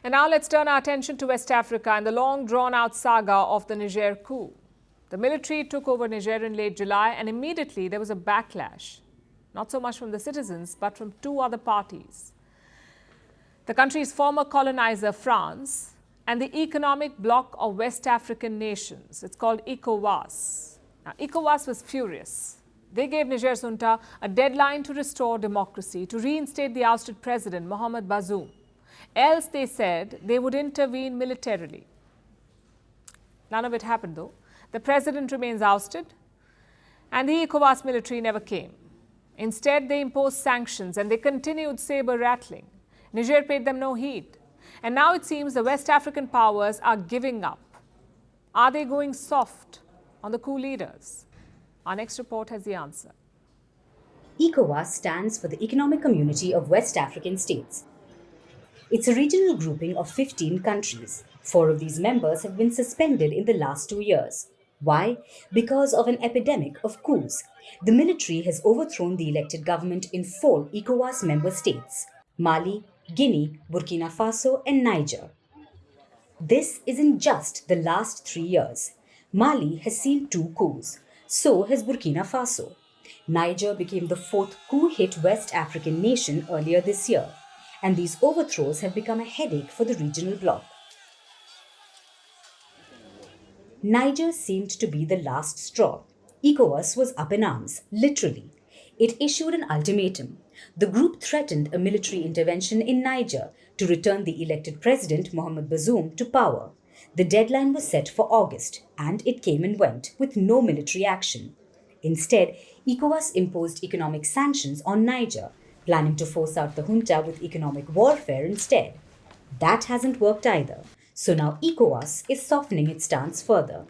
And now let's turn our attention to West Africa and the long drawn-out saga of the Niger coup. The military took over Niger in late July and immediately there was a backlash. Not so much from the citizens, but from two other parties. The country's former colonizer, France, and the Economic Bloc of West African Nations. It's called ECOWAS. Now, ECOWAS was furious. They gave Niger Junta a deadline to restore democracy, to reinstate the ousted president, Mohamed Bazoum. Else, they said, they would intervene militarily. None of it happened, though. The president remains ousted, and the ECOWAS military never came. Instead, they imposed sanctions, and they continued saber-rattling. Niger paid them no heed. And now it seems the West African powers are giving up. Are they going soft on the coup leaders? Our next report has the answer. ECOWAS stands for the Economic Community of West African States. It's a regional grouping of 15 countries. 4 of these members have been suspended in the last 2 years. Why? Because of an epidemic of coups. The military has overthrown the elected government in 4 ECOWAS member states: Mali, Guinea, Burkina Faso, and Niger. This isn't just the last 3 years. Mali has seen 2 coups. So has Burkina Faso. Niger became the 4th coup-hit West African nation earlier this year, and these overthrows have become a headache for the regional bloc. Niger seemed to be the last straw. ECOWAS was up in arms, literally. It issued an ultimatum. The group threatened a military intervention in Niger to return the elected president, Mohamed Bazoum, to power. The deadline was set for August, and it came and went with no military action. Instead, ECOWAS imposed economic sanctions on Niger, planning to force out the junta with economic warfare instead. That hasn't worked either, so now ECOWAS is softening its stance further.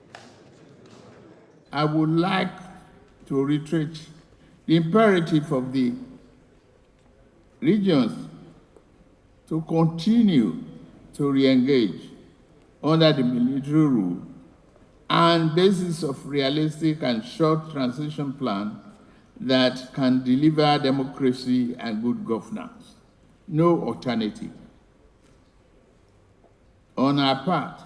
I would like to reiterate the imperative of the regions to continue to re-engage under the military rule and basis of realistic and short transition plan that can deliver democracy and good governance. No alternative. On our part,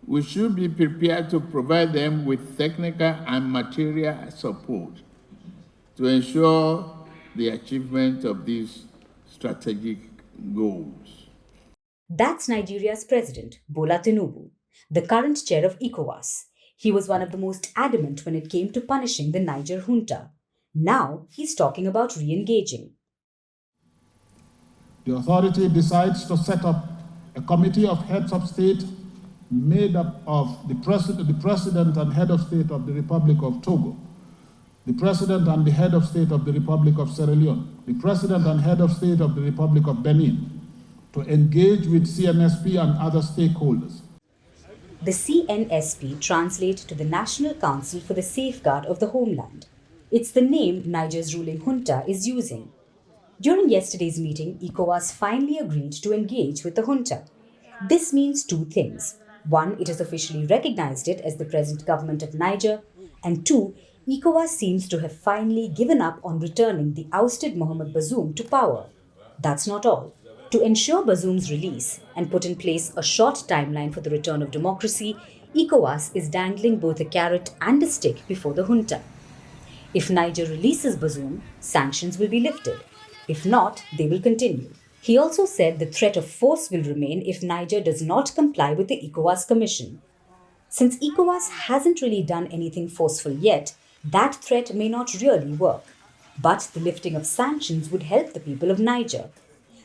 we should be prepared to provide them with technical and material support to ensure the achievement of these strategic goals. That's Nigeria's president, Bola Tinubu, the current chair of ECOWAS. He was one of the most adamant when it came to punishing the Niger junta. Now he's talking about re-engaging. The authority decides to set up a committee of heads of state made up of the president and head of state of the Republic of Togo, the president and the head of state of the Republic of Sierra Leone, the president and head of state of the Republic of Benin, to engage with CNSP and other stakeholders. The CNSP translates to the National Council for the Safeguard of the Homeland. It's the name Niger's ruling junta is using. During yesterday's meeting, ECOWAS finally agreed to engage with the junta. This means 2 things. 1, it has officially recognized it as the present government of Niger, and 2, ECOWAS seems to have finally given up on returning the ousted Mohamed Bazoum to power. That's not all. To ensure Bazoum's release and put in place a short timeline for the return of democracy, ECOWAS is dangling both a carrot and a stick before the junta. If Niger releases Bazoum, sanctions will be lifted. If not, they will continue. He also said the threat of force will remain if Niger does not comply with the ECOWAS Commission. Since ECOWAS hasn't really done anything forceful yet, that threat may not really work. But the lifting of sanctions would help the people of Niger.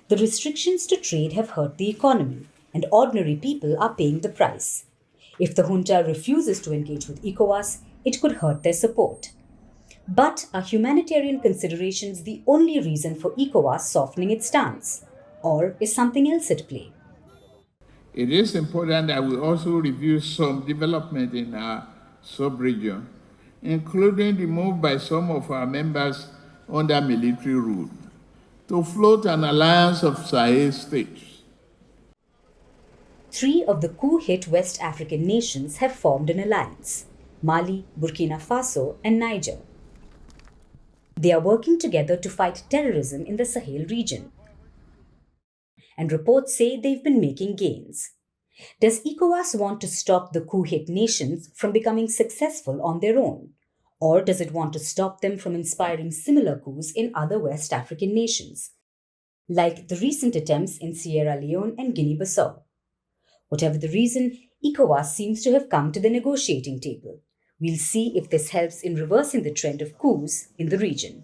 The restrictions to trade have hurt the economy, and ordinary people are paying the price. If the junta refuses to engage with ECOWAS, it could hurt their support. But are humanitarian considerations the only reason for ECOWAS softening its stance? Or is something else at play? It is important that we also review some development in our sub-region, including the move by some of our members under military rule to float an alliance of Sahel states. 3 of the coup-hit West African nations have formed an alliance: Mali, Burkina Faso, and Niger. They are working together to fight terrorism in the Sahel region. and reports say they've been making gains. Does ECOWAS want to stop the coup-hit nations from becoming successful on their own? Or does it want to stop them from inspiring similar coups in other West African nations, like the recent attempts in Sierra Leone and Guinea-Bissau? Whatever the reason, ECOWAS seems to have come to the negotiating table. We'll see if this helps in reversing the trend of coups in the region.